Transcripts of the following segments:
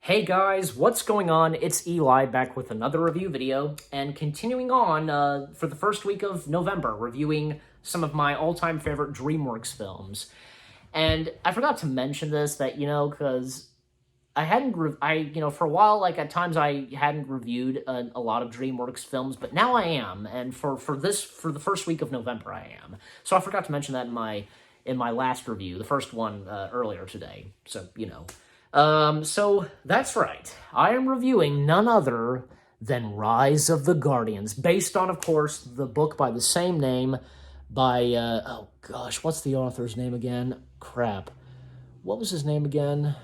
Hey guys, what's going on? It's Eli back with another review video, and continuing on for the first week of November, reviewing some of my all-time favorite DreamWorks films. And I forgot to mention this, that, because I hadn't, for a while, like, at times I hadn't reviewed a lot of DreamWorks films, but now I am, and for the first week of November, I am. So I forgot to mention that in my last review, the first one earlier today, so that's right. I am reviewing none other than Rise of the Guardians, based on, of course, the book by the same name by, oh gosh, what's the author's name again? Crap. What was his name again?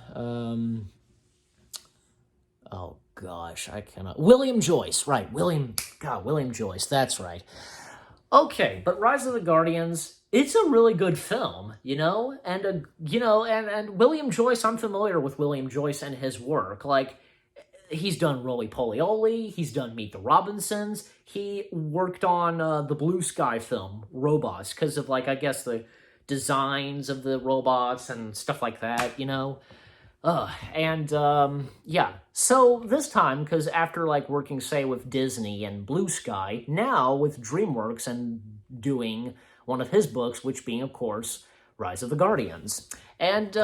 Oh gosh, I cannot. William Joyce, right. William Joyce, that's right. Okay, but Rise of the Guardians, it's a really good film, and William Joyce, I'm familiar with William Joyce and his work. Like, he's done Roly Poly Oly, he's done Meet the Robinsons, he worked on the Blue Sky film, Robots, because of, like, I guess the designs of the robots and stuff like that, yeah. So this time, because after, like, working, say, with Disney and Blue Sky, now with DreamWorks and doing one of his books, which being, of course, Rise of the Guardians. And,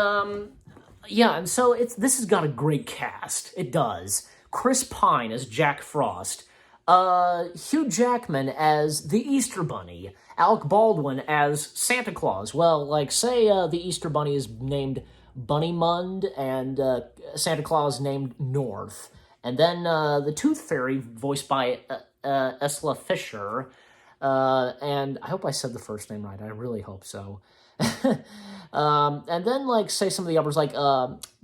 yeah, and so this has got a great cast. It does. Chris Pine as Jack Frost. Hugh Jackman as the Easter Bunny. Alec Baldwin as Santa Claus. Well, like, say the Easter Bunny is named Bunny Mund, and Santa Claus named North. And then the Tooth Fairy, voiced by Esla Fisher. And I hope I said the first name right. I really hope so. And then, like, say some of the others, like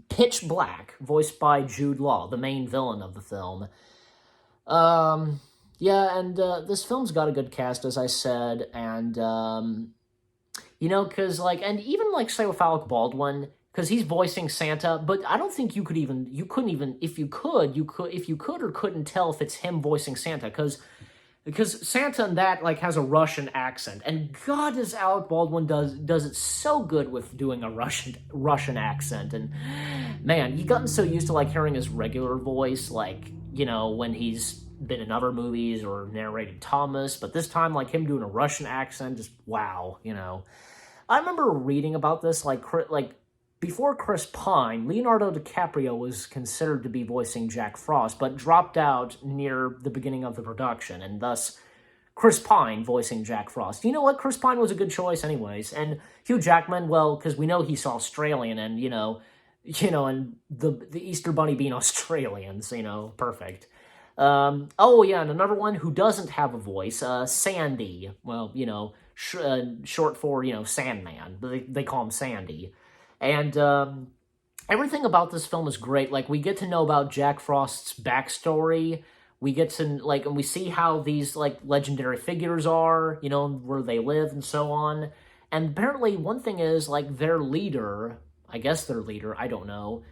Pitch Black, voiced by Jude Law, the main villain of the film. Yeah, and this film's got a good cast, as I said, and, because, like, and even, like, say with Alec Baldwin, because he's voicing Santa, but I don't think you couldn't even, if you could or couldn't tell if it's him voicing Santa, because Santa in that, like, has a Russian accent, and God, does Alec Baldwin does it so good with doing a Russian accent, and man, you've gotten so used to, like, hearing his regular voice, like, when he's been in other movies or narrated Thomas, but this time, like, him doing a Russian accent, just wow, I remember reading about this, like, before Chris Pine, Leonardo DiCaprio was considered to be voicing Jack Frost, but dropped out near the beginning of the production, and thus Chris Pine voicing Jack Frost. You know what? Chris Pine was a good choice anyways, and Hugh Jackman, well, because we know he's Australian, and, and the Easter Bunny being Australians, perfect. Oh, yeah, and another one who doesn't have a voice, Sandy. Well, short for, Sandman. They call him Sandy. And everything about this film is great. Like, we get to know about Jack Frost's backstory. We get to, like, and we see how these, like, legendary figures are, where they live and so on. And apparently one thing is, like, their leader, I don't know,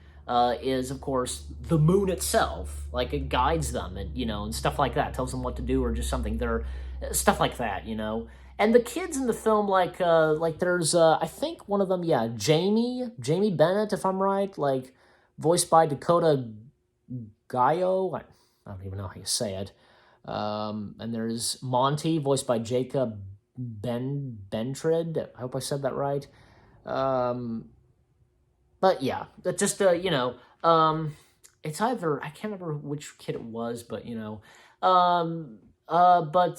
is, of course, the moon itself. Like, it guides them, and, and stuff like that. Tells them what to do, or just something. Stuff like that, And the kids in the film, like there's, I think one of them, yeah, Jamie Bennett, if I'm right, like, voiced by Dakota Gayo. I don't even know how you say it. And there's Monty, voiced by Jacob Bentrid. I hope I said that right. But yeah, that just, it's either, I can't remember which kid it was, but, I'm trying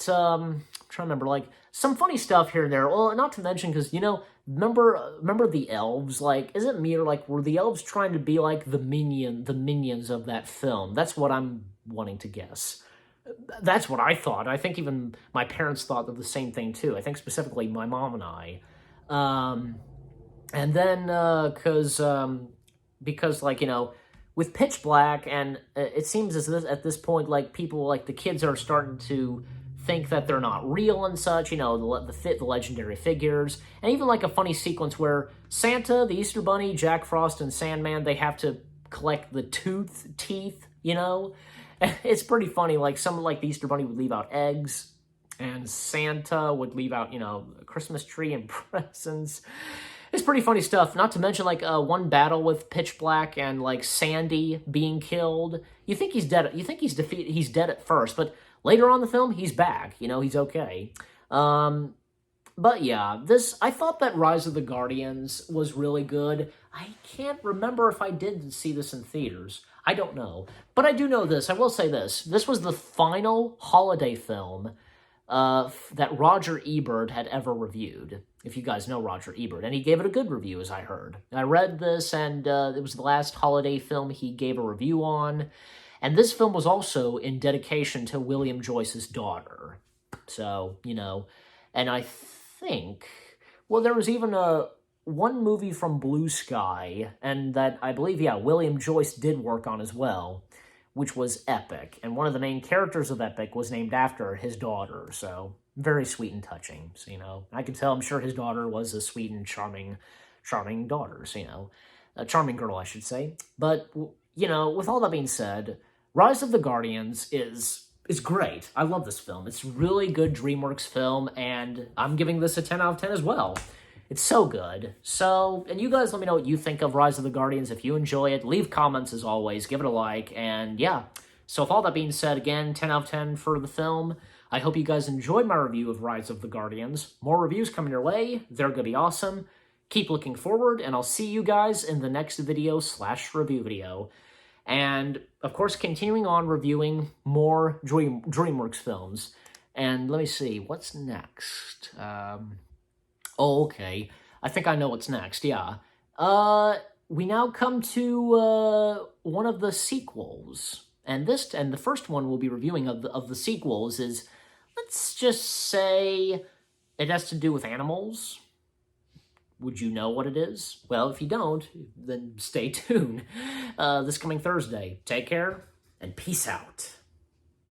to remember, like, some funny stuff here and there. Well, not to mention, because, remember the elves? Like, is it me, or, like, were the elves trying to be, like, the minions of that film? That's what I'm wanting to guess. That's what I thought. I think even my parents thought of the same thing, too. I think specifically my mom and I. And then, because, like, with Pitch Black, and it seems as at this point, like, people, like, the kids are starting to think that they're not real and such, the legendary figures, and even, like, a funny sequence where Santa, the Easter Bunny, Jack Frost, and Sandman, they have to collect the teeth, It's pretty funny, like, the Easter Bunny would leave out eggs, and Santa would leave out, a Christmas tree and presents. It's pretty funny stuff. Not to mention, like, one battle with Pitch Black and, like, Sandy being killed. You think he's dead. You think he's defeated. He's dead at first, but later on in the film, he's back. You know, he's okay. But yeah, I thought that Rise of the Guardians was really good. I can't remember if I did see this in theaters. I don't know. But I do know this. I will say this. This was the final holiday film that Roger Ebert had ever reviewed, if you guys know Roger Ebert. And he gave it a good review, as I heard. I read this, and it was the last holiday film he gave a review on. And this film was also in dedication to William Joyce's daughter. So, you know, and I think, well, there was even one movie from Blue Sky, and that I believe, yeah, William Joyce did work on as well, which was Epic. And one of the main characters of Epic was named after his daughter, so very sweet and touching. So, you know, I can tell, I'm sure his daughter was a sweet and charming daughter, so, you know, a charming girl, I should say. But, you know, with all that being said, Rise of the Guardians is great. I love this film. It's really good DreamWorks film, and I'm giving this a 10 out of 10 as well. It's so good. So, and you guys let me know what you think of Rise of the Guardians. If you enjoy it, leave comments as always. Give it a like, and yeah. So with all that being said, again, 10 out of 10 for the film. I hope you guys enjoyed my review of Rise of the Guardians. More reviews coming your way. They're going to be awesome. Keep looking forward, and I'll see you guys in the next video/review video. And, of course, continuing on reviewing more DreamWorks films. And let me see, what's next? Oh, okay. I think I know what's next, yeah. We now come to one of the sequels. And the first one we'll be reviewing of the sequels is, let's just say, it has to do with animals. Would you know what it is? Well, if you don't, then stay tuned. This coming Thursday. Take care, and peace out.